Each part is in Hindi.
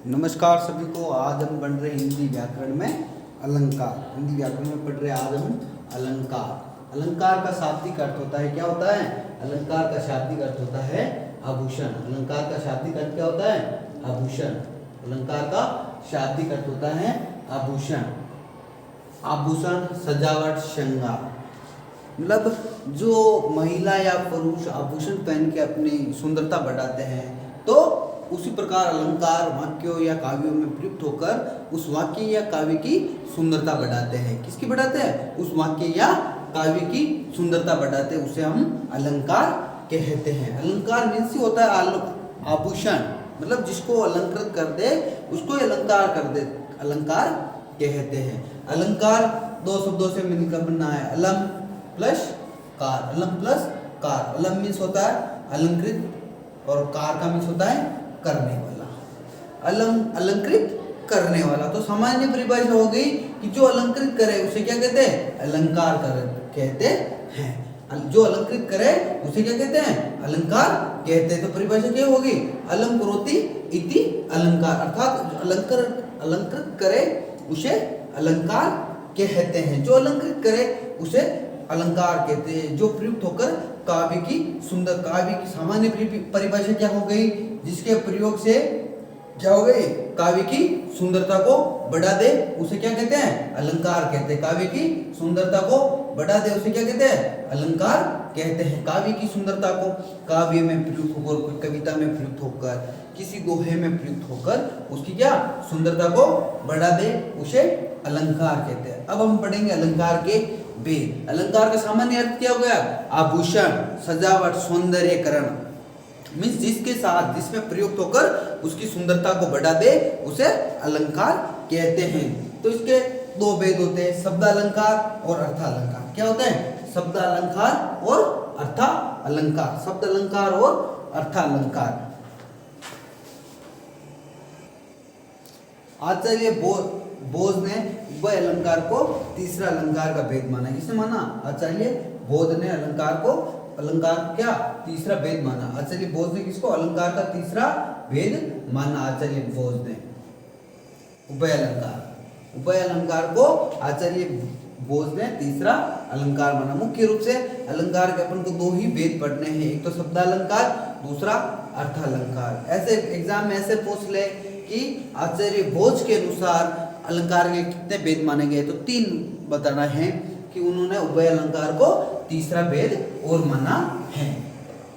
नमस्कार सभी को। आज हम पढ़ रहे हिंदी व्याकरण में अलंकार। हिंदी व्याकरण में पढ़ रहे आज हम अलंकार। अलंकार का शाब्दिक अर्थ होता है, क्या होता है? अलंकार का शाब्दिक अर्थ होता है आभूषण। अलंकार का शाब्दिक अर्थ क्या होता है? आभूषण। अलंकार का शाब्दिक अर्थ होता है आभूषण। आभूषण, सजावट, श्रृंगार। मतलब जो महिला या पुरुष आभूषण पहन के अपनी सुंदरता बढ़ाते हैं, तो उसी प्रकार अलंकार वाक्यों या काव्यों में प्रयुक्त होकर उस वाक्य या काव्य की सुंदरता बढ़ाते हैं। किसकी बढ़ाते हैं? उस वाक्य या काव्य की सुंदरता बढ़ाते हैं, उसे हम अलंकार कहते हैं। अलंकार मीन्स ही होता है आभूषण, मतलब जिसको अलंकृत कर दे उसको अलंकार कर दे, अलंकार कहते हैं। अलंकार दो शब्दों से मिलकर बना है, अलम प्लस कार। अलम प्लस कार। अलम मीन्स होता है अलंकृत और कार का मीन्स होता है करने वाला। अलम अलंकृत करने वाला। तो सामान्य परिभाषा हो गई कि जो अलंकृत करे उसे क्या कहते हैं? अलंकार कहते हैं। जो अलंकृत करे उसे क्या कहते हैं? अलंकार कहते हैं। तो परिभाषा क्या होगी? अलम करोति इति अलंकार, अर्थात अलंकृत करे उसे अलंकार कहते हैं। जो अलंकृत करे उसे अलंकार कहते हैं। जो प्रयुक्त होकर काव्य की काव्य की सामान्य परिभाषा क्या हो गई? जिसके प्रयोग से क्या हो गई? काव्य की सुंदरता को बढ़ा दे उसे क्या कहते हैं? अलंकार कहते हैं। काव्य की सुंदरता को बढ़ा दे उसे क्या कहते हैं? अलंकार कहते हैं। काव्य की सुंदरता को काव्य में प्रयुक्त होकर, कविता में प्रयुक्त होकर, किसी दोहे में प्रयुक्त होकर उसकी क्या सुंदरता को बढ़ा दे उसे अलंकार कहते हैं। अब हम पढ़ेंगे अलंकार के भेद। अलंकार का सामान्य अर्थ क्या हो गया? आभूषण, सजावट, सौंदर्यकरण। मीन्स जिसके साथ, जिसमें प्रयुक्त होकर उसकी सुंदरता को बढ़ा दे उसे अलंकार कहते हैं। तो इसके दो भेद होते हैं, शब्दालंकार और अर्थालंकार। क्या होते हैं? शब्दालंकार और अर्थालंकार। शब्द अलंकार और अर्थालंकार। आचार्य बोध ने उभय अलंकार को तीसरा अलंकार का भेद माना। किसने माना? आचार्य बोध ने अलंकार क्या तीसरा भेद माना। आचार्य बोध ने किसको? अलंकार का तीसरा भेद माना। आचार्य बोध ने उभय अलंकार को आचार्य बोध ने तीसरा अलंकार माना। मुख्य रूप से अलंकार के अपन को दो ही भेद पढ़ने हैं, एक तो शब्दालंकार, दूसरा अर्थालंकार। ऐसे एग्जाम में ऐसे पूछ ले कि आचार्य बोध के अनुसार अलंकार के कितने भेद माने गए, तो 3 बताना है कि उन्होंने उभय अलंकार को तीसरा भेद और माना है।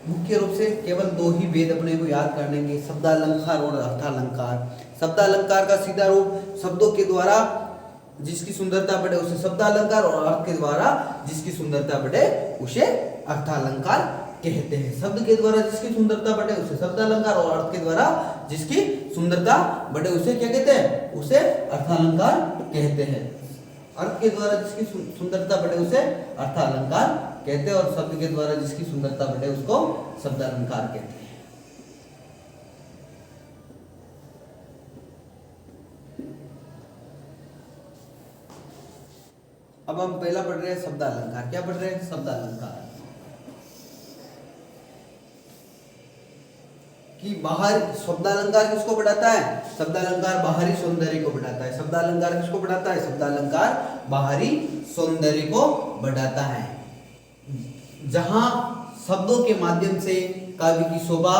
मुख्य रूप से केवल 2 ही भेद अपने को याद करने के, शब्दालंकार और अर्थालंकार। शब्दालंकार का सीधा रूप शब्दों के द्वारा जिसकी सुंदरता बढ़े उसे शब्दालंकार, और अर्थ के द्वारा जिसकी सुंदरता बढ़े उसे अर्थालंकार कहते हैं। शब्द के द्वारा जिसकी सुंदरता बढ़े उसे शब्दालंकार, और अर्थ के द्वारा जिसकी सुंदरता बढ़े उसे क्या कहते हैं? उसे अर्थालंकार कहते हैं। अर्थ के द्वारा जिसकी सुंदरता बढ़े उसे अर्थालंकार कहते हैं, और शब्द के द्वारा जिसकी सुंदरता बढ़े उसको शब्दालंकार कहते हैं। अब हम पहला पढ़ रहे हैं शब्दालंकार। क्या पढ़ रहे हैं? शब्दालंकार। कि बाहर शब्दालंकार किसको बढ़ाता है? शब्दालंकार बाहरी सौंदर्य को बढ़ाता है। शब्दालंकार किसको बढ़ाता है? शब्दालंकार बाहरी सौंदर्य को बढ़ाता है। जहां शब्दों के माध्यम से काव्य की शोभा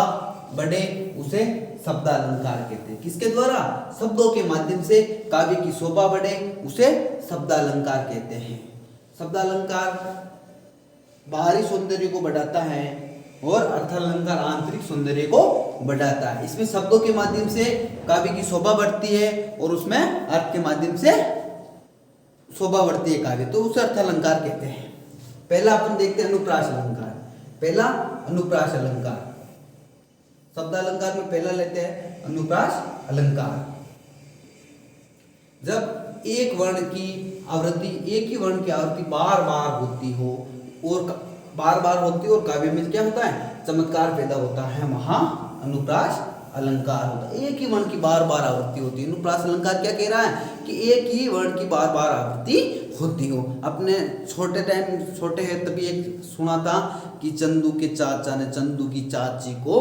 बढ़े उसे शब्दालंकार कहते हैं। किसके द्वारा? शब्दों के माध्यम से काव्य की शोभा बढ़े उसे शब्दालंकार कहते हैं। शब्दालंकार बाहरी सौंदर्य को बढ़ाता है और अर्थालंकार आंतरिक सौंदर्य को बढ़ाता है। इसमें शब्दों के माध्यम से काव्य की शोभा बढ़ती है और उसमें अर्थ के माध्यम से शोभा बढ़ती है काव्य, तो उसे अर्थालंकार कहते हैं। पहला अपन देखते हैं अनुप्रास अलंकार। पहला अनुप्रास अलंकार। शब्दालंकार में पहला लेते हैं अनुप्रास अलंकार। जब एक वर्ण की आवृत्ति, एक ही वर्ण की आवृत्ति बार बार होती हो और काव्य में क्या होता है? चमत्कार पैदा होता है, वहां अनुप्रास अलंकार होता है। एक ही वर्ण की बार बार आवृत्ति होती है। अनुप्रास अलंकार क्या कह रहा है? कि एक ही वर्ण की बार बार आवृत्ति होती हो। अपने छोटे हैं तभी एक सुना था कि चंदू के चाचा ने चंदू की चाची को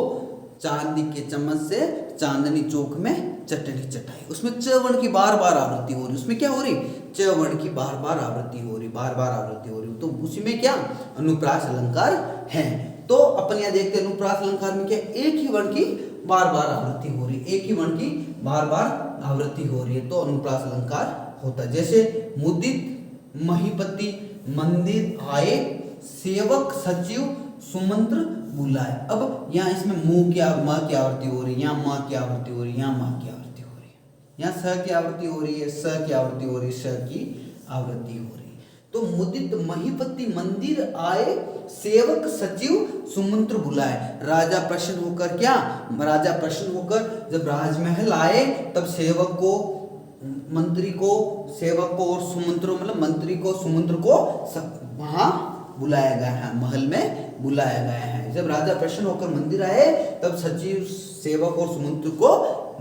चांदी के चम्मच से चांदनी चौक में चटनी चटाई। उसमें च वर्ण की बार बार आवृत्ति हो रही, उसमें क्या हो रही, च वर्ण की बार बार आवृत्ति हो रही, बार बार आवृत्ति हो रही, तो उसी में क्या अनुप्रास अलंकार है। तो अपन यहाँ देखते हैं अनुप्रास अलंकार में क्या एक ही वर्ण की बार बार आवृत्ति हो रही, एक ही वर्ण की बार बार आवृत्ति हो रही है, तो अनुप्रास अलंकार होता है। जैसे मुदित, महीपति, मंदिर आए, सेवक, सचिव, सुमंत्र बुलाए। अब यहाँ इसमें मुंह क्या माँ की आवृत्ति हो रही है, यहाँ माँ की आवृत्ति हो रही है, यहाँ माँ की आवृत्ति हो रही है, यहाँ स की आवृत्ति हो रही है, स की आवृत्ति हो रही है, श की आवृत्ति हो रही है। तो मुदित, महीपति, मंदिर आए, सेवक, सचिव, सुमंत्र बुलाए। राजा प्रसन्न होकर क्या, राजा प्रसन्न होकर जब राजमहल आए तब सेवक को, मंत्री को, सेवक को और सुमंत्र मतलब मंत्री को, सुमंत्र को वहां बुलाया गया है, महल में बुलाया गया है। जब राजा प्रसन्न होकर मंदिर आए तब सचिव, सेवक और सुमंत्र को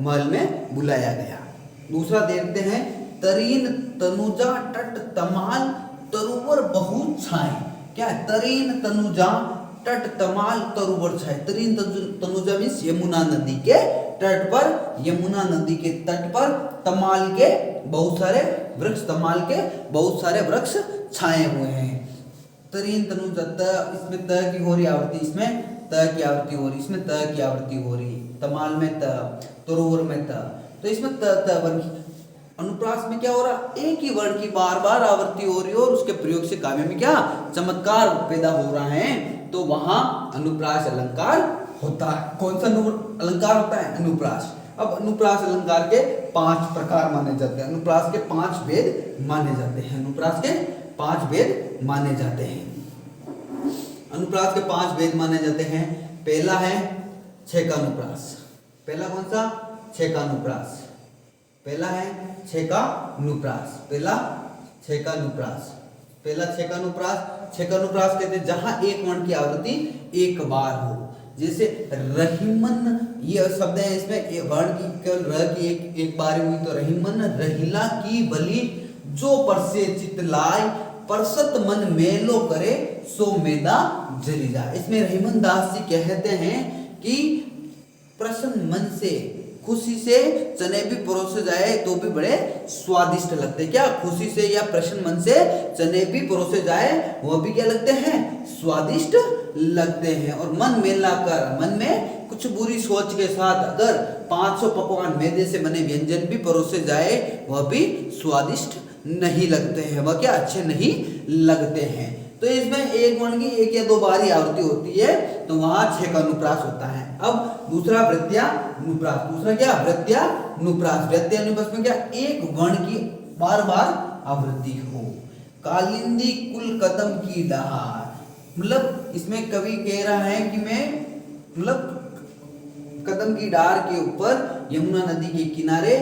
महल में बुलाया गया। दूसरा देखते हैं, तरीन, तनुजा, तट, तमाल, तरुवर, बहुत छाए। क्या है, तरीन, तनुजा, तट, तमाल, तरुवर, छाए। तरीन तनुजा मीन्स यमुना नदी के तट पर, यमुना नदी के तट पर तमाल के बहुत सारे वृक्ष, तमाल के बहुत सारे वृक्ष छाए हुए हैं। तरीन तनुजा, त इसमें त की हो रही आवृत्ति, इसमें त की आवृत्ति हो रही, इसमें त की आवृत्ति हो रही, तमाल में त, तरोवर में त, तो इसमें त वर्ण। अनुप्रास में क्या हो रहा, एक ही वर्ण की बार बार आवृत्ति हो रही है और उसके प्रयोग से काव्य में क्या चमत्कार पैदा हो रहा है, तो वहां अनुप्रास अलंकार होता है। कौन सा अलंकार होता है, अनुप्रास। अब अनुप्रास अलंकार के 5 प्रकार माने जाते हैं, अनुप्रास के 5 भेद माने जाते हैं, अनुप्रास के 5 भेद माने जाते हैं। अनुप्रास के 5 भेद माने जाते हैं। पहला है छेकानुप्रास। पहला कौन सा, छेकानुप्रास। पहला है छेकानुप्रास, पहला छेकानुप्रास, पहला छेकानुप्रास। छेकानुप्रास कहते हैं जहां एक वर्ण की आवृत्ति एक बार हो। जैसे रहीमन, ये शब्द है, इसमें वर्ण की केवल र की एक बार हुई, तो रहीमन, रहीला की बलि, जो परसे चितलाय, परसत मन मेलो करे, सो मेदा जरी जाए। इसमें रहीमन दास जी कहते हैं कि प्रसन्न मन से, खुशी से चने भी परोसे जाए तो भी बड़े स्वादिष्ट लगते हैं। क्या, खुशी से या प्रसन्न मन से चने भी परोसे जाए वह भी क्या लगते हैं, स्वादिष्ट लगते हैं। और मन मेला कर, मन में कुछ बुरी सोच के साथ अगर 500 पकवान मैदे से बने व्यंजन भी परोसे जाए वह भी स्वादिष्ट नहीं लगते हैं, वह क्या अच्छे नहीं लगते हैं। तो इसमें एक वर्ण की 1 या 2 बार ही आवृत्ति होती है, तो वहां छेकानुप्रास होता है। अब दूसरा वृत्त्यानुप्रास। दूसरा क्या, वृत्त्यानुप्रास। वृत्त्यानुप्रास में क्या, एक वर्ण की बार बार आवृत्ति हो। कालिंदी कुल कदम की डहार, मतलब इसमें कवि कह रहा है कि मैं मतलब कदम की डार के ऊपर, यमुना नदी के किनारे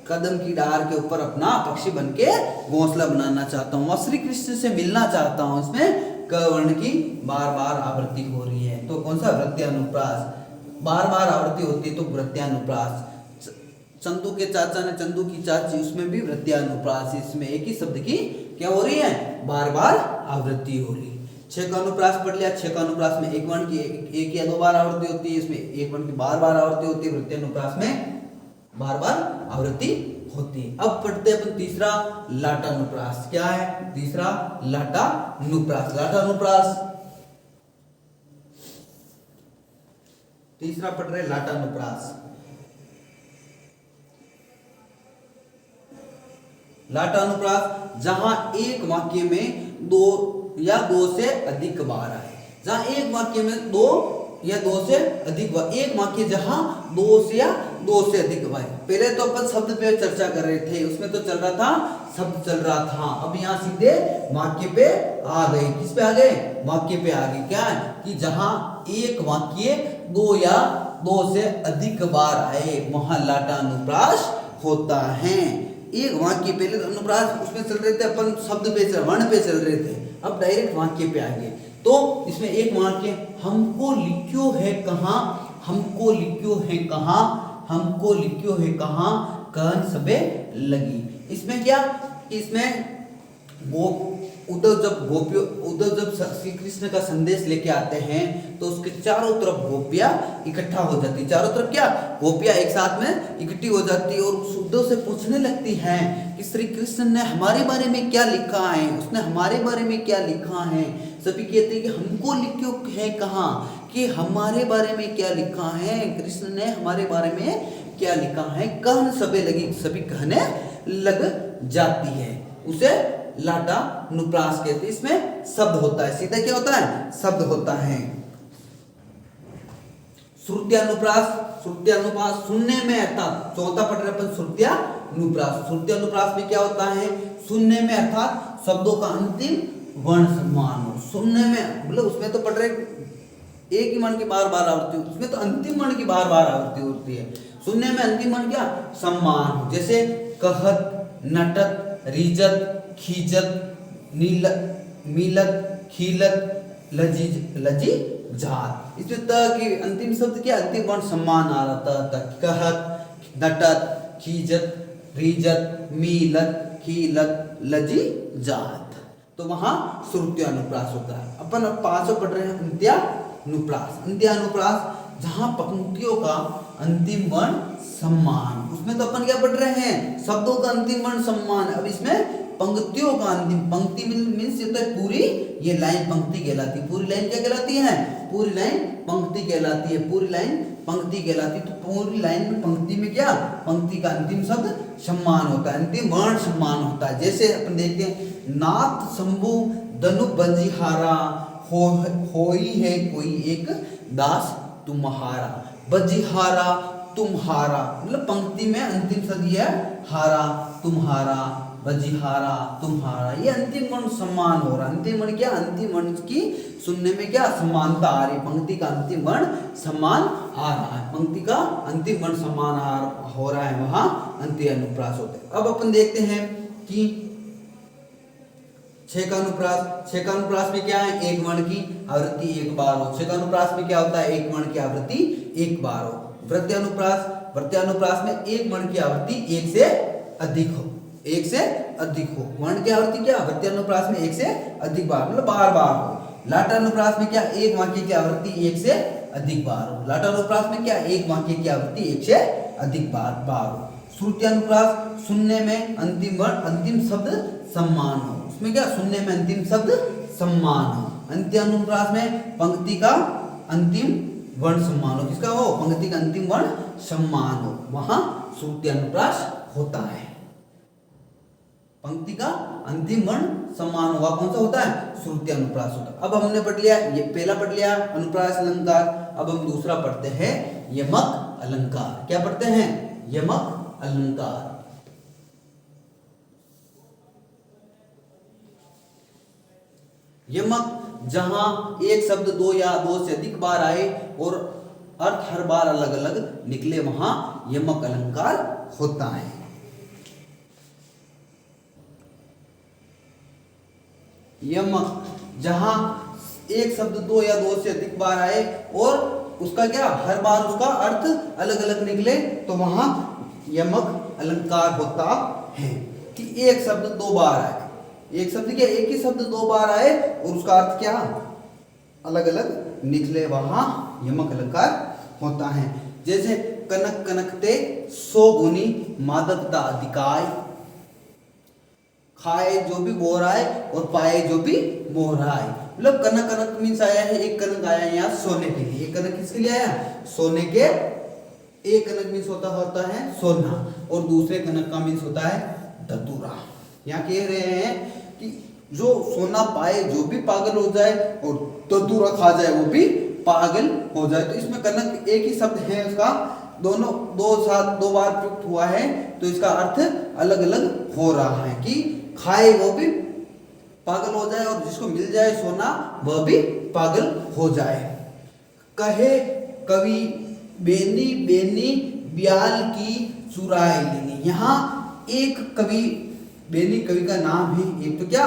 कदम की डार के ऊपर अपना पक्षी बनके घोंसला बनाना चाहता हूँ, श्री कृष्ण से मिलना चाहता हूँ। इसमें क वर्ण की बार बार आवृत्ति हो रही है, तो कौन सा, वृत्त्यानुप्रास। बार बार आवृत्ति होती है तो वृत्त्यानुप्रास। चंदू के चाचा ने चंदू की चाची, उसमें भी वृत्त्यानुप्रास। इसमें एक ही शब्द की क्या हो रही है, बार बार आवृत्ति हो रही है। छेकानुप्रास पढ़ लिया। छेकानुप्रास में एक वर्ण की 1 या 2 बार आवृत्ति होती है, इसमें एक वर्ण की बार बार आवृत्ति होती है। वृत्त्यानुप्रास में बार बार आवृत्ति होती है। अब पढ़ते हैं अपन तीसरा लाटानुप्रास। क्या है तीसरा, लाटानुप्रास। लाटानुप्रास तीसरा पढ़ रहे, लाटानुप्रास। लाटानुप्रास जहां एक वाक्य में 2 या 2 से अधिक बार आए। जहां एक वाक्य में 2 या 2 से अधिक बार, एक वाक्य जहां 2 से या 2 से अधिक बार। पहले तो अपन शब्द पे चर्चा कर रहे थे, उसमें तो चल रहा था, शब्द चल रहा था। अब यहाँ सीधे वाक्य पे आ गए। किस पे आ गए, वाक्य पे आ गए। क्या है कि जहां एक वाक्य 2 या 2 से अधिक बार आए वहां लाटानुप्रास होता है। एक वाक्य, पहले तो अनुप्रास उसमें चल रहे थे, अपन शब्द पे वर्ण पे चल रहे थे, अब डायरेक्ट वाक्य पे आ गए। तो इसमें एक वाक्य, हमको लिख्यो है कहाँ, हमको लिख्यो है कहाँ, हमको लिख्यो है कहाँ, कहन सबे लगी। इसमें क्या, इसमें वो उद्धव जब श्री कृष्ण का संदेश लेके आते हैं तो उसके चारों तरफ गोपियां इकट्ठा हो जाती, चारों तरफ क्या गोपियां एक साथ में इकट्ठी हो जाती और उद्धव से पूछने लगती हैं कि श्री कृष्ण ने हमारे बारे में क्या लिखा है, उसने हमारे बारे में क्या लिखा है। सभी कहते हैं कि हमको लिखो है कहाँ, कि हमारे बारे में क्या लिखा है, कृष्ण ने हमारे बारे में क्या लिखा है। कहन सभी कहने लग जाती है, उसे लाटा नुप्रास कहते हैं। इसमें शब्द होता है, सीधा क्या होता है, शब्द होता है। श्रुत्यानुप्रास, श्रुत्यानुप्रास सुनने में, अर्थात चौथा पढ़ रहे अपन श्रुत्यानुप्रास। श्रुत्यानुप्रास में क्या होता है, सुनने में अर्थात शब्दों का अंतिम वर्ण सम्मान हो। सुनने में मतलब उसमें तो पढ़ रहे एक ही वर्ण की बार बार आवृत्ति, उसमें तो अंतिम वर्ण की बार बार आवृत्ति होती है। सुनने में अंतिम वर्ण क्या, सम्मान हो। जैसे कहत, नटत, रिजत, खीजत, नीलत, मिलत, खीलत, लजी जात। इसमें त की अंतिम शब्द क्या, अंतिम वर्ण सम्मान आ रहा था। कहत, नटत, खीजत, रिजत, मिलत, खीलत, लजी जात, तो वहां श्रुत्यानुप्रास होता है। अपन अब पांचों पढ़ रहे हैं अंत्यानुप्रास। अंत्यानुप्रास जहां पंक्तियों का अंतिम वर्ण सम्मान, उसमें तो अपन क्या पढ़ रहे हैं, शब्दों का अंतिम वर्ण सम्मान। अब इसमें पंक्तियों का अंतिम, पंक्ति मीन्स ये तो पूरी ये लाइन पंक्ति कहलाती है। पूरी लाइन क्या कहलाती है, पूरी लाइन पंक्ति कहलाती है, पूरी लाइन पंक्ति कहलाती है। तो पूरी लाइन में पंक्ति में क्या, पंक्ति का अंतिम शब्द सम्मान होता है, अंतिम वर्ण सम्मान होता है। जैसे अपन देखते हैं, नाथ शंभु धनु बंजीहारा, होई है कोई एक दास तुम्हारा। बंजीहारा तुम्हारा मतलब पंक्ति में अंतिम शब्द है हारा, तुम्हारा, बजिहारा, तुम्हारा, ये अंतिम वर्ण सम्मान हो रहा है। अंतिम वर्ण क्या, अंतिम वर्ण की सुनने में क्या समानता आ रही, पंक्ति का अंतिम वर्ण सम्मान आ रहा है, पंक्ति का अंतिम वर्ण सम्मान हो रहा है, वहां अंत्यानुप्रास होते हैं। अब अपन देखते हैं कि छेकानुप्रास। छेकानुप्रास में क्या है, एक वर्ण की आवृत्ति एक बार हो। छेकानुप्रास में क्या होता है, एक वर्ण की आवृत्ति एक बार हो। वृत्त्यानुप्रास, वृत्त्यानुप्रास में एक वर्ण की आवृत्ति एक से अधिक हो, एक से अधिक हो। वर्ण की आवृत्ति क्या, वृत्त्यानुप्रास में एक से अधिक बार मतलब बार बार हो। लाटानुप्रास में क्या, एक वाक्य की आवृत्ति एक से अधिक बार हो। लाटानुप्रास में क्या, एक वाक्य की आवृत्ति एक से अधिक बार हो। श्रुत्यानुप्रास सुनने में अंतिम वर्ण अंतिम शब्द सम्मान हो, उसमें क्या सुनने में अंतिम शब्द सम्मान हो। अंत्यानुप्रास में पंक्ति का अंतिम वर्ण सम्मान हो, किसका हो, पंक्ति का अंतिम वर्ण सम्मान हो, वहां श्रुत्यानुप्रास होता है। पंक्ति का अंतिम वर्ण सम्मान हुआ कौन सा होता है, श्रुत्यानुप्रास होता है। अब हमने पढ़ लिया, ये पहला पढ़ लिया अनुप्रास अलंकार। अब हम दूसरा पढ़ते हैं यमक अलंकार। क्या पढ़ते हैं, यमक अलंकार। यमक जहां एक शब्द दो या दो से अधिक बार आए और अर्थ हर बार अलग अलग निकले, वहां यमक अलंकार होता है। यमक जहां एक शब्द दो या दो से अधिक बार आए और उसका क्या हर बार उसका अर्थ अलग अलग निकले, तो वहां यमक अलंकार होता है। कि एक शब्द दो बार आए, एक शब्द क्या, एक ही शब्द दो बार आए और उसका अर्थ क्या अलग अलग निकले, वहां यमक अलंकार होता है। जैसे कनक कनकते सो गुनी मादकता अधिकाय, खाए जो भी मोह रहा है और पाए जो भी मोह रहा है। मतलब कनक कनक मीन्स आया है, एक कनक आया है यहाँ सोने के लिए। एक कनक किसके लिए आया, सोने के। एक कनक मीन्स होता है सोना और दूसरे कनक का मीन्स होता है धतूरा। यहाँ कह रहे हैं कि जो सोना पाए जो भी पागल हो जाए और धतूरा खा जाए वो भी पागल हो जाए। तो इसमें कनक एक ही शब्द है, उसका दोनों दो बार प्रयुक्त हुआ है, तो इसका अर्थ अलग अलग हो रहा है कि खाए वो भी पागल हो जाए और जिसको मिल जाए सोना वह भी पागल हो जाए। कहे कवि बेनी बेनी ब्याल की चुराई लेनी। यहाँ एक कवि, बेनी कवि का नाम है, एक तो क्या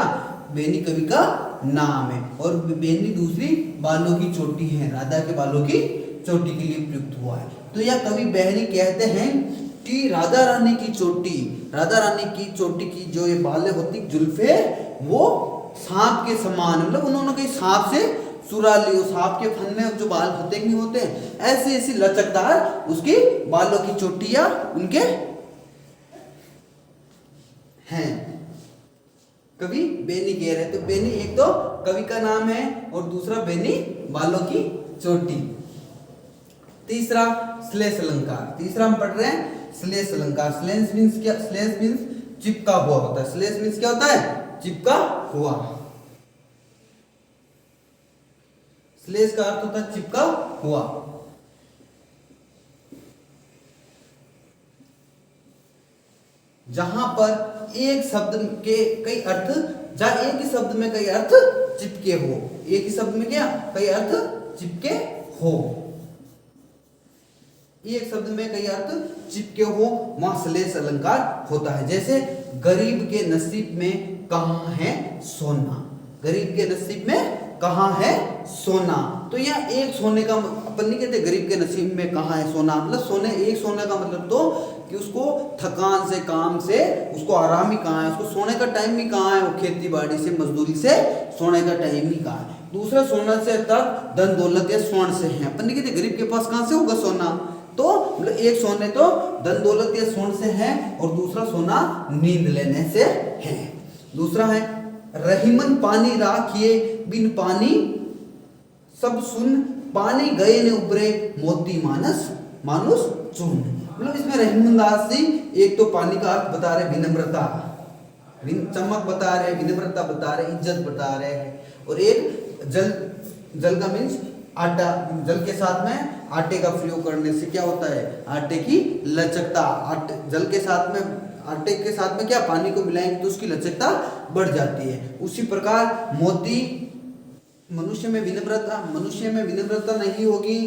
बेनी कवि का नाम है और बेनी दूसरी बालों की चोटी है, राधा के बालों की चोटी के लिए प्रयुक्त हुआ है। तो यह कवि बेनी कहते हैं कि राधा रानी की चोटी, राधा रानी की चोटी की जो ये बालें होती जुल्फे, वो सांप के समान, मतलब उन्होंने कहीं सांप से चुरा लियो, सांप के फन में जो बाल होते नहीं होते, ऐसी ऐसी लचकदार उसकी बालों की चोटियां उनके हैं। कवि बेनी कह रहे, तो बेनी एक तो कवि का नाम है और दूसरा बेनी बालों की चोटी। तीसरा श्लेष अलंकार, तीसरा हम पढ़ रहे हैं श्लेष अलंकार। श्लेष मीन्स क्या? श्लेष मीन्स चिपका हुआ होता है। श्लेष मीन्स क्या होता है? चिपका हुआ। श्लेष का अर्थ होता है चिपका हुआ। जहां पर एक शब्द के कई अर्थ, जहां एक ही शब्द में कई अर्थ चिपके हो, एक ही शब्द में क्या कई अर्थ चिपके हो, एक शब्द में कई अर्थ चिपके हो, वहां श्लेष अलंकार होता है। जैसे गरीब के नसीब में कहां है सोना, गरीब के नसीब में कहां है सोना। तो यह एक सोने का, अपन नहीं कहते गरीब के नसीब में कहां है सोना, मतलब सोने, एक सोने का मतलब तो कि उसको थकान से, काम से उसको आराम ही कहाँ है, उसको सोने का टाइम भी कहाँ है, वो खेती बाड़ी से, मजदूरी से सोने का टाइम ही कहाँ है। दूसरा सोना से तक धन दौलत या स्वर्ण से है, अपन नहीं कहते गरीब के पास कहाँ से होगा सोना। तो मतलब एक सोने तो धन दौलत या स्वर्ण से है और दूसरा सोना नींद लेने से है। दूसरा है रहीमन पानी राखिए बिन पानी सब सुन, पानी गए ने उबरे मोती मानस मानुष चून। मतलब इसमें रहीमदास जी एक तो पानी का अर्थ बता रहे, विनम्रता, चमक बता रहे, विनम्रता बता रहे, इज्जत बता रहे हैं, और एक जल, जल का मीन्स आटा, जल के साथ में आटे का प्रयोग करने से क्या होता है, आटे की लचकता, आटे जल के साथ में, आटे के साथ में क्या पानी को मिलाएंगे तो उसकी लचकता बढ़ जाती है। उसी प्रकार मोती, मनुष्य में विनम्रता नहीं होगी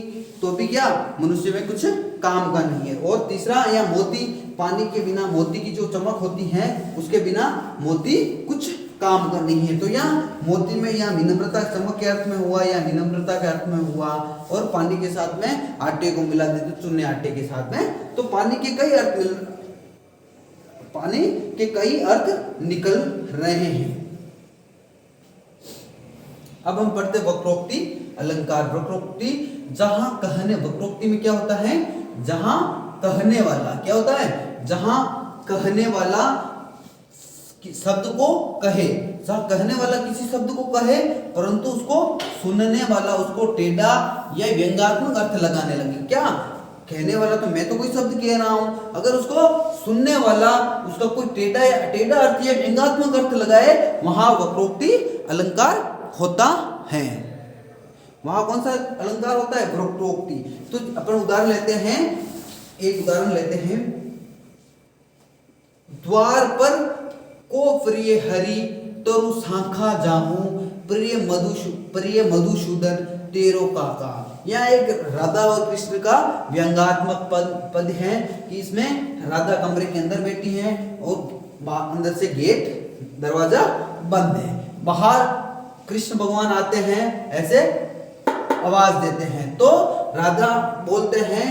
तो भी क्या मनुष्य में कुछ काम का नहीं है। और तीसरा या मोती, पानी के बिना मोती की जो चमक होती है उसके बिना मोती कुछ काम का नहीं है। तो यहाँ मोती में या विनम्रता चमक के अर्थ में हुआ या विनम्रता के अर्थ में हुआ, और पानी के साथ में आटे को मिला देते चुने आटे के साथ में, तो पानी के कई अर्थ निकल रहे हैं। अब हम पढ़ते वक्रोक्ति अलंकार। वक्रोक्ति जहां कहने, वक्रोक्ति में क्या होता है, जहां कहने वाला क्या होता है, जहां कहने वाला शब्द को कहे, जहां कहने वाला किसी शब्द को कहे परंतु उसको सुनने वाला उसको टेढ़ा या व्यंग्यात्मक अर्थ लगाने लगे। क्या कहने वाला तो मैं तो कोई शब्द कह रहा हूं, अगर उसको सुनने वाला उसका कोई टेढ़ा अर्थ या व्यंग्यात्मक अर्थ लगाए, वहां वक्रोक्ति अलंकार होता है। वहां कौन सा अलंकार होता है, वक्रोक्ति। तो अपन उदाहरण लेते हैं, एक उदाहरण लेते हैं, द्वार पर को प्रिय हरि तरु शाखा जाऊं, प्रिय मधुसूदन तेरो काका। यह एक राधा और कृष्ण का व्यंग्यात्मक पद है कि इसमें राधा कमरे के अंदर बैठी है और अंदर से गेट दरवाजा बंद है, बाहर कृष्ण भगवान आते हैं, ऐसे आवाज देते हैं, तो राधा बोलते हैं,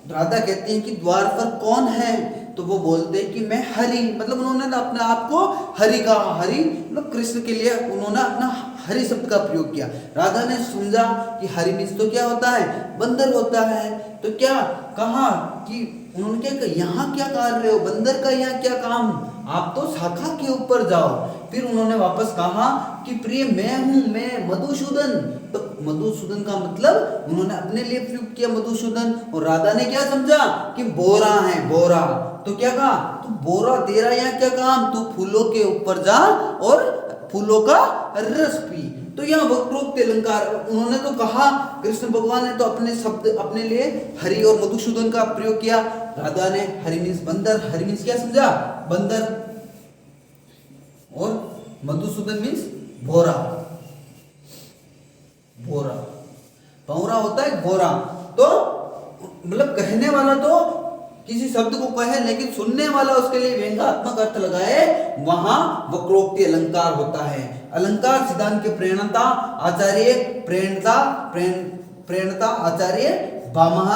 राधा कहती हैं कि द्वार पर कौन है, तो वो बोलते हैं कि मैं हरि, मतलब उन्होंने अपने आप को हरि कहा, हरि मतलब कृष्ण के लिए उन्होंने अपना हरि शब्द का प्रयोग किया। राधा ने समझा कि हरि मीन्स तो क्या होता है, बंदर होता है, तो क्या कहा कि उन्होंने क्या कहा, यहाँ क्या कर रहे हो, बंदर का यहाँ क्या काम, आप तो शाखा के ऊपर जाओ। फिर उन्होंने वापस कहा कि प्रिय मैं हूं, मैं मधुसूदन, तो मधुसूदन का मतलब उन्होंने अपने लिए प्रयोग किया मधुसूदन, और राधा ने क्या समझा कि बोरा है, बोरा, तो क्या कहा, तू बोरा, तेरा यहाँ क्या काम, तू फूलों के ऊपर जा और फूलों का रस पी। तो यहाँ वक्रोक्ति अलंकार, उन्होंने तो कहा, कृष्ण भगवान ने तो अपने शब्द अपने लिए हरि और मधुसूदन का प्रयोग किया, राधा ने हरि मीन्स बंदर, हरि मीन्स क्या समझा, बंदर, और मधुसूदन मीन्स भोरा, भोरा, भौरा होता है भोरा। तो मतलब कहने वाला तो किसी शब्द को कहे लेकिन सुनने वाला उसके लिए व्यंग्यात्मक अर्थ लगाए, वहां वक्रोक्ति अलंकार होता है। अलंकार सिद्धांत के प्रणेता आचार्य भामह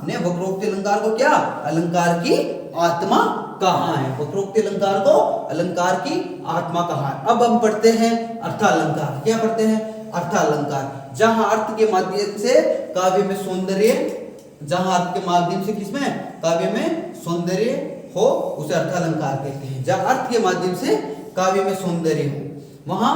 ने वक्रोक्ति अलंकार को क्या अलंकार की आत्मा कहाँ है। वक्रोक्ति अलंकार को अलंकार की आत्मा कहाँ है। अब हम पढ़ते हैं अर्थालंकार। क्या पढ़ते हैं? अर्थालंकार। जहां अर्थ के माध्यम से काव्य में सौंदर्य, जहां अर्थ के माध्यम से किसमें काव्य में सौंदर्य हो उसे अर्थालंकार कहते हैं। जहां अर्थ के माध्यम से काव्य में सौंदर्य हो, वहां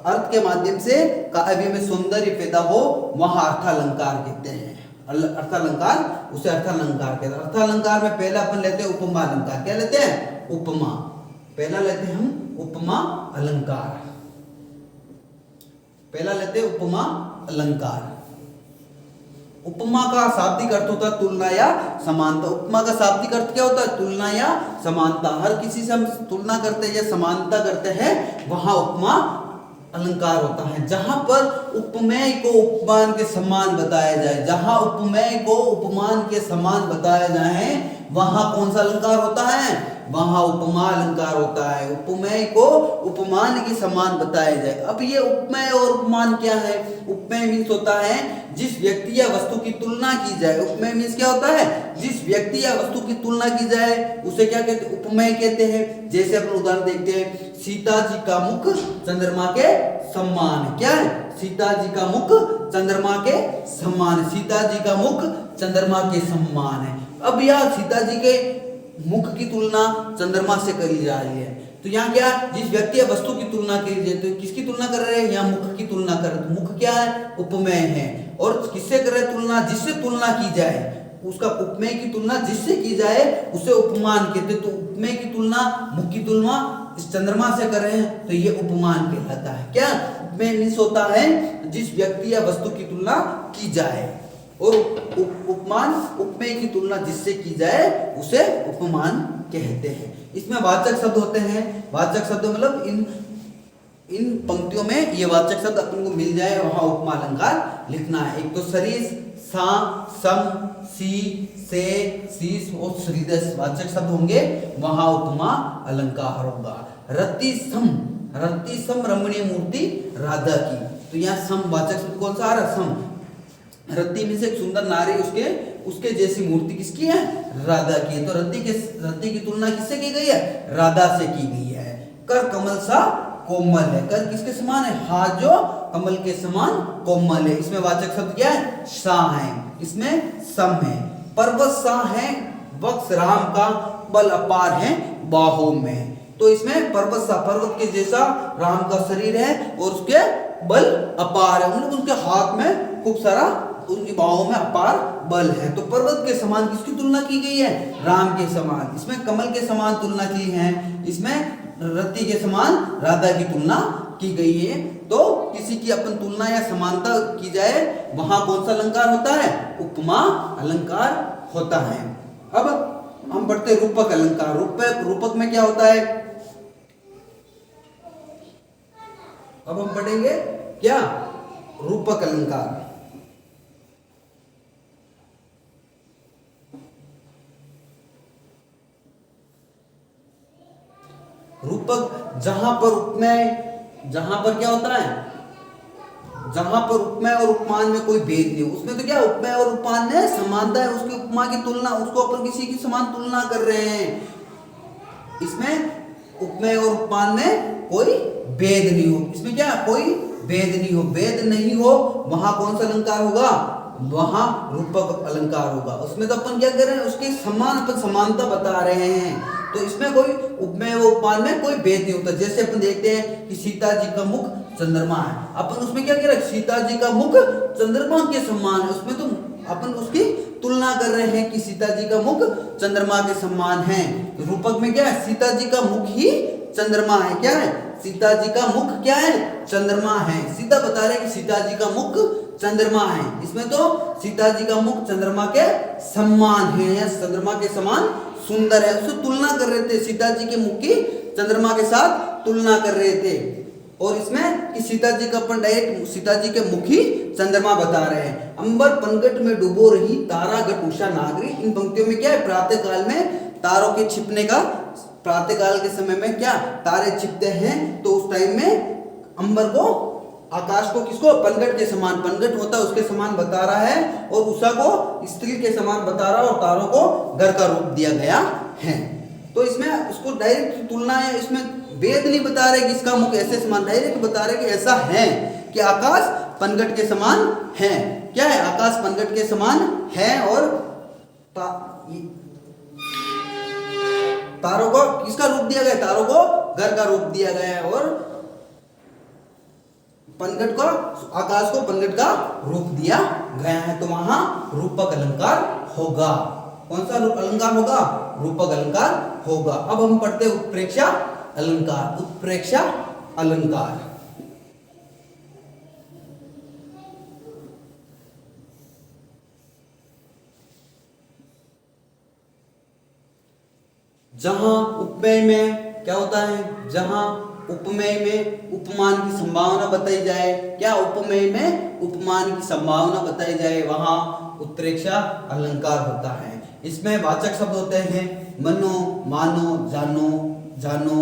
अर्थ के माध्यम से काव्य में सौंदर्य पैदा हो, वहां अर्थालंकार कहते हैं। अर्थालंकार उसे अर्थालंकार कहते हैं। अर्थालंकार में पहला अपन लेते हैं उपमा अलंकार। क्या लेते हैं? उपमा। पहला लेते हैं हम उपमा अलंकार। पहला लेते हैं उपमा अलंकार। उपमा का शाब्दिक अर्थ होता है तुलना या समानता। उपमा का शाब्दिक अर्थ क्या होता है? तुलना या समानता। हर किसी से हम तुलना करते हैं या समानता करते हैं, वहां उपमा अलंकार होता है। जहां पर उपमेय को उपमान के समान बताया जाए, जहां उपमेय को उपमान के समान बताया जाए, वहां कौन सा अलंकार होता है? वहां उपमा अलंकार होता है। उपमेय को उपमान के समान बताया जाए। अब ये उपमेय और उपमान क्या है? उपमेय मीन्स होता है जिस व्यक्ति या वस्तु की तुलना की जाए। उपमेय मीन्स क्या होता है? जिस व्यक्ति या वस्तु की तुलना की जाए उसे क्या कहते हैं? उपमेय कहते हैं। जैसे अपन उदाहरण देखते हैं, सीता जी का मुख चंद्रमा के समान। क्या है? सीता जी का मुख चंद्रमा के समान। सीता जी का मुख चंद्रमा के समान है। अब यह सीता जी के मुख की तुलना चंद्रमा से करी जा रही है, तो यहाँ क्या? जिस व्यक्ति या वस्तु की तुलना करी जाए, तो किसकी तुलना कर रहे हैं? यहाँ मुख की तुलना कर रहे हैं। तो मुख क्या है? उपमेय है। और किससे कर रहे हैं तुलना? जिससे तुलना की जाए, उसका उपमेय की तुलना जिससे की जाए उसे उपमान कहते हैं। तो उपमेय की तुलना, मुख की तुलना इस चंद्रमा से कर रहे हैं, तो ये उपमान कहलाता है। क्या? उपमेय मीन्स होता है जिस व्यक्ति या वस्तु की तुलना की जाए, और उपमान उपमेय की तुलना जिससे की जाए उसे उपमान कहते हैं। इसमें वाचक शब्द होते हैं। वाचक शब्द मतलब इन पंक्तियों में ये वाचक शब्द अपन को मिल जाए, वहां उपमा अलंकार लिखना है। एक तो सरीस, सा, सम, सी, से, शीस और श्रीदस वाचक शब्द होंगे, वहां उपमा अलंकार होगा। रति सम रमणीय मूर्ति राधा की, तो यहाँ सम वाचक शब्द कौन सा आ रहा? सम। रति में से एक सुंदर नारी, उसके जैसी मूर्ति किसकी है? राधा की है। तो रति की तुलना किससे की गई है? राधा से की गई है। कर कमल सा कोमल है। कर किसके समान है? हाथ जो कमल के समान कोमल है। इसमें वाचक शब्द क्या है? सा है। इसमें सम है। पर्वत सा है वक्ष राम का, बल अपार है बाहों में। तो इसमें पर्वत सा, पर्वत के जैसा राम का शरीर है और उसके बल अपार है। मतलब उनके हाथ में खूब सारा, उनकी बाहों में अपार बल है। तो पर्वत के समान किसकी तुलना की गई है? राम के समान। इसमें कमल के समान तुलना की है। इसमें रति के समान राधा की तुलना की गई है। तो किसी की अपन तुलना या समानता की जाए, वहां कौन सा अलंकार होता है? उपमा अलंकार होता है। अब हम पढ़ते रूपक अलंकार। रूपक में क्या होता है? अब हम पढ़ेंगे क्या? रूपक अलंकार। रूपक जहां पर उपमेय, जहां पर क्या होता है? जहां पर उपमेय और उपमान में कोई भेद नहीं हो, उसमें तो क्या उपमेय और उपमान में समानता है, उसकी उपमा की तुलना, उसको अपन किसी की समान तुलना कर रहे हैं। इसमें उपमेय और उपमान में कोई भेद नहीं हो। इसमें क्या? कोई भेद नहीं हो। भेद नहीं हो, वहां कौन सा अलंकार होगा? वहां रूपक अलंकार होगा। उसमें तो अपन क्या कर रहे हैं? उसके समान अपन समानता बता रहे हैं। तो इसमें कोई उपमेय व उपमान में कोई भेद नहीं होता। जैसे अपन देखते हैं कि सीता जी का मुख चंद्रमा है, अपन उसमें क्या कह रहे हैं? सीता जी का मुख चंद्रमा के समान है। उसमें तो अपन उसकी तुलना कर रहे हैं कि सीता जी का मुख चंद्रमा के समान है। रूपक में क्या है? सीता जी का मुख ही चंद्रमा है। क्या है? सीता जी का मुख क्या है? चंद्रमा है। सीधा बता रहे हैं कि सीता जी का मुख चंद्रमा है। इसमें तो सीता जी का मुख चंद्रमा के समान है या चंद्रमा के समान सुंदर है। उससे तुलना कर रहे थे, सीता जी के मुख की चंद्रमा के साथ तुलना कर रहे थे। और इसमें कि सीता जी का अपन डायरेक्ट सीता जी के मुख ही चंद्रमा बता रहे हैं। अंबर पनघट में डूबो रही तारा घट उषा नागरी। इन पंक्तियों में क्या है? प्रातः काल में तारों के छिपने का, प्रातः काल के समय में क्या तारे छिपते हैं, तो उस टाइम में अंबर को, आकाश को किसको? पनघट के समान, पनघट होता है उसके समान बता रहा है, और उषा को स्त्री के समान बता रहा है, और तारों को घर का रूप दिया गया हैं। तो इसमें उसको डायरेक्ट तुलना है, इसमें वेद नहीं बता रहे कि इसका मुख ऐसे समान, डायरेक्ट बता रहे कि ऐसा है कि आकाश पनघट के समान है। क्या है? आकाश पनघट के समान है और तारों को किसका रूप दिया गया? तारों को घर का रूप दिया गया है और पनघट को, आकाश को पनघट का रूप दिया गया है। तो वहां रूपक अलंकार होगा। कौन सा रूप अलंकार होगा? रूपक अलंकार होगा। अब हम पढ़ते हैं उत्प्रेक्षा अलंकार। उत्प्रेक्षा अलंकार जहां उपमेय में क्या होता है? जहां उपमेय में उपमान की संभावना बताई जाए, क्या उपमेय में उपमान की संभावना बताई जाए, वहां उत्प्रेक्षा अलंकार होता है। इसमें वाचक शब्द होते हैं मनो, मानो, जानो, जानो,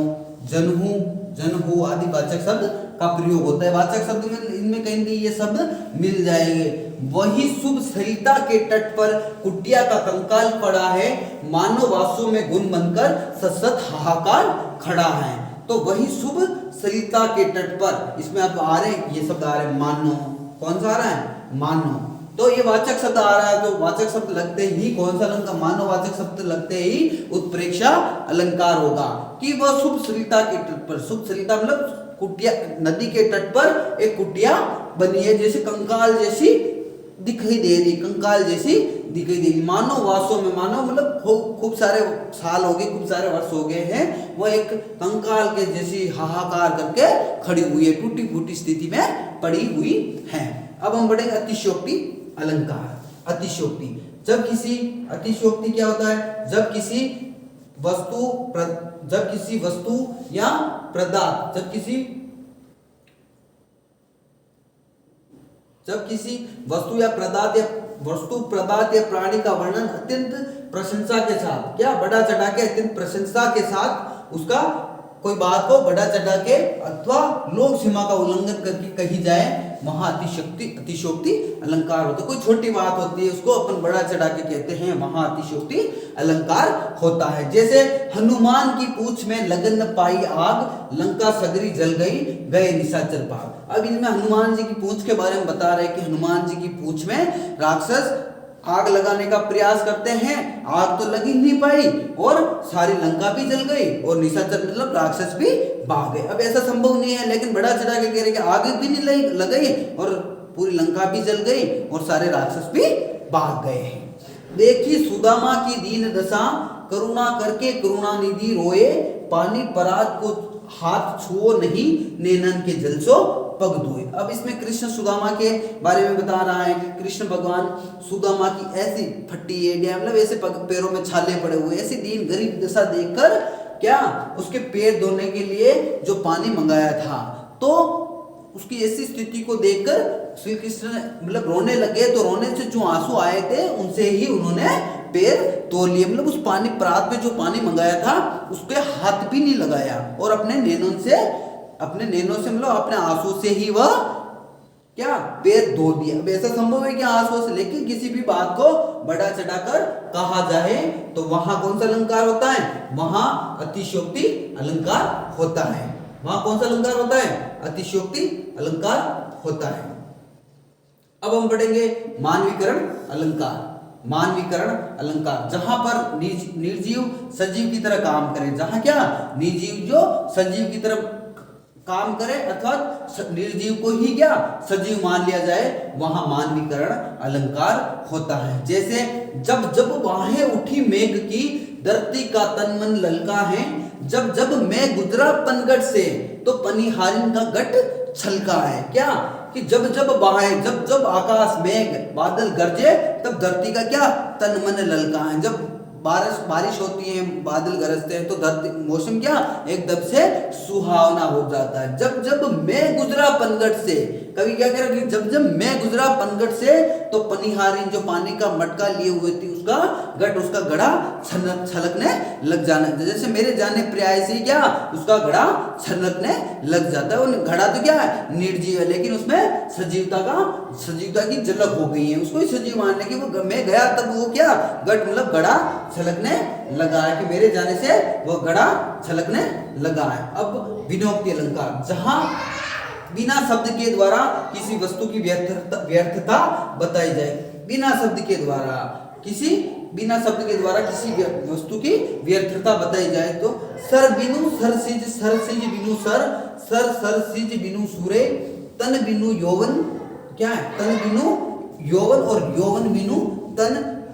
जनहु, जनहु आदि वाचक शब्द का प्रयोग होता है। वाचक शब्द में इनमें कहीं भी ये शब्द मिल जाएंगे। वही शुभ सरिता के तट पर कुटिया का कंकाल पड़ा है, मानो वासों में गुण बनकर सतसत हाहाकार खड़ा है। तो वही शुभ सरिता के तट पर, इसमें अब आ रहे ये शब्द आ रहे हैं मानो। कौन सा आ रहा है? मानो। तो ये वाचक शब्द आ रहा है, तो वाचक शब्द लगते ही कौन सा अलंकार? मानो वाचक शब्द लगते ही उत्प्रेक्षा अलंकार होगा कि वह शुभ सरिता के तट पर, शुभ सरिता मतलब कुटिया, नदी के तट पर एक कुटिया बनी है, जैसे कंकाल जैसी दिखाई दे रही, कंकाल जैसी दिखाई दे रही। मानो वासों में, मानो मतलब खूब सारे साल हो गए, खूब सारे वर्ष हो गए हैं, वह एक कंकाल के जैसी हाहाकार करके खड़ी हुई है, टूटी फूटी स्थिति में पड़ी हुई है। अब हम बढ़ेंगे अतिशयोक्ति अलंकार। अतिशयोक्ति, जब किसी, अतिशयोक्ति क्या होता है? जब किसी वस्तु या पदार्थ, जब किसी वस्तु पदार्थ या प्राणी का वर्णन अत्यंत प्रशंसा के साथ, क्या बढ़ा चढ़ा के, अत्यंत प्रशंसा के साथ उसका कोई बात को बढ़ा चढ़ा के अथवा लोक सीमा का उल्लंघन करके कही जाए, वहां अतिशयोक्ति अलंकार होता है। कोई छोटी बात होती है उसको अपन बढ़ा चढ़ा के कहते हैं, वहां अतिशयोक्ति अलंकार होता है। जैसे हनुमान की पूंछ में लगन न पाई आग, लंका सगरी जल गई, गए निशाचर भाग। अब इनमें हनुमान जी की पूंछ के बारे में बता रहे हैं कि हनुमान जी की पूंछ में राक्षस आग लगाने का प्रयास करते हैं, आग तो लगी नहीं पाई और सारी लंका भी जल गई और निशाचर मतलब राक्षस भी भाग गए। अब ऐसा संभव नहीं है, लेकिन बड़ा चढ़ा के कह रहे कि आग भी नहीं लगी और पूरी लंका भी जल गई और सारे राक्षस भी भाग गए हैं। देखी सुदामा की दीन दशा, करुणा करके करुणा निधि रोए, पानी परात को हाथ छुओ नहीं, नैनन के जल सो पग धोए। अब इसमें कृष्ण सुदामा के बारे में बता रहा है कि कृष्ण भगवान सुदामा की ऐसी फट्टी एडिया, मतलब ऐसे पैरों में छाले पड़े हुए, ऐसी दीन गरीब दशा देखकर क्या उसके पैर धोने के लिए जो पानी मंगाया था, तो उसकी ऐसी स्थिति को देखकर श्री कृष्ण मतलब रोने लगे। तो रोने से जो आंसू आए थे उनसे ही उन्होंने पैर धो लिए, मतलब उस पानी परात में जो पानी मंगाया था उसके हाथ भी नहीं लगाया और अपने नैनों से मतलब अपने आंसू से ही वह क्या पैर धो दिया। अब ऐसा संभव है कि आंसू से, लेकिन किसी भी बात को बढ़ा चढ़ाकर कहा जाए तो वहां कौन सा अलंकार होता है? वहां अतिशयोक्ति अलंकार होता है। वहां कौन सा अलंकार होता है? अतिशयोक्ति अलंकार होता है। अब हम पढ़ेंगे मानवीकरण अलंकार। मानवीकरण अलंकार, जहां पर निर्जीव सजीव की तरह काम करे, जहां क्या निर्जीव जो सजीव की तरह काम करे अर्थात निर्जीव को ही क्या सजीव मान लिया जाए, वहां मानवीकरण अलंकार होता है। जैसे जब जब बाहें उठी मेघ की, धरती का तन मन ललका है, जब जब मैं गुजरा पनघट से, तो पनिहारिन का गट छलका है। क्या कि जब जब बाहें, जब जब आकाश मेघ बादल गरजे, तब धरती का क्या तन मन ललका है। जब बारिश होती है, बादल गरजते हैं, तो धरती मौसम क्या एकदम से सुहावना हो जाता है। जब जब मैं गुजरा पनघट से, कवि क्या कह रहा है कि जब जब मैं गुजरा पनघट से तो पनिहारी जो पानी का मटका लिए हुए थी उसका घड़ा छलकने लग जाना, जैसे मेरे जाने पर्याय से क्या उसका घड़ा छलकने लग जाता है। वो घड़ा तो क्या है निर्जीव है, लेकिन उसमें सजीवता की झलक हो गई है, उसको ही सजीव मानने की। वो मैं गया तब वो क्या घट मतलब घड़ा छलकने लगा है, कि मेरे जाने से वो घड़ा छलकने लगा है। अब विनोक्ति अलंकार, जहां बिना शब्द के द्वारा किसी वस्तु की व्यर्थता बताई जाए, बिना शब्द के द्वारा किसी वस्तु की व्यर्थता बताई जाए तो सर बिनु सरसिज बिनु सरसिज बिनु सूरे, तन बिनु यौवन, क्या है तन बिनु यौवन और यौवन बिनु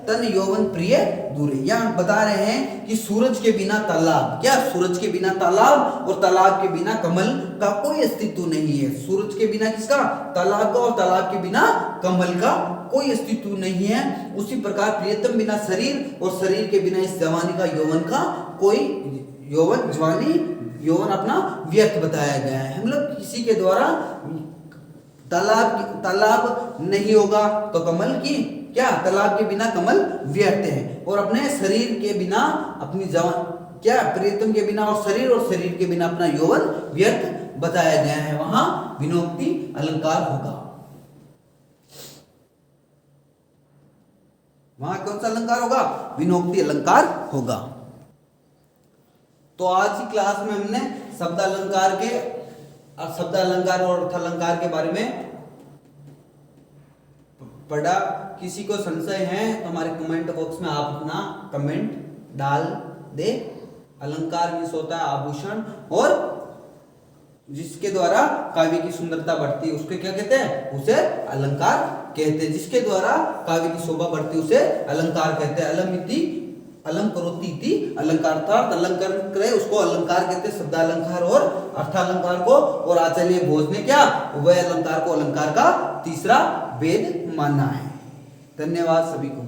तन यौवन प्रिय दूरे। यहाँ बता रहे हैं कि सूरज के बिना तालाब, क्या सूरज के बिना तालाब और तालाब के बिना कमल का कोई अस्तित्व नहीं है। सूरज के बिना किसका, तालाब का, और तालाब के बिना कमल का कोई अस्तित्व नहीं है। उसी प्रकार प्रियतम बिना शरीर और शरीर के बिना इस जवानी का यौवन का कोई यौवन अपना व्यर्थ बताया गया है। हम लोग किसी के द्वारा तालाब नहीं होगा तो कमल की क्या, तालाब के बिना कमल व्यर्थ है, और अपने शरीर के बिना अपनी जवान क्या प्रियतम के बिना और शरीर के बिना अपना यौवन व्यर्थ बताया गया है, वहां विनोक्ति अलंकार होगा। वहां कौन सा अलंकार होगा, विनोक्ति अलंकार होगा। तो आज की क्लास में हमने शब्द अलंकार और अर्थ अलंकार के बारे में पढ़ा। किसी को संशय है तो हमारे कमेंट बॉक्स में आप अपना कमेंट डाल दे। अलंकार मीन्स होता है आभूषण, और जिसके द्वारा काव्य की सुंदरता बढ़ती है उसके क्या कहते हैं, उसे अलंकार कहते हैं। जिसके द्वारा काव्य की शोभा बढ़ती है उसे अलंकार कहते हैं। अलम करोति इति अलंकार, अलंकार करे उसको अलंकार कहते हैं, शब्द अलंकार और अर्थालंकार को। और आचार्य भोज ने क्या वह अलंकार को अलंकार का तीसरा वेद माना है। धन्यवाद सभी को।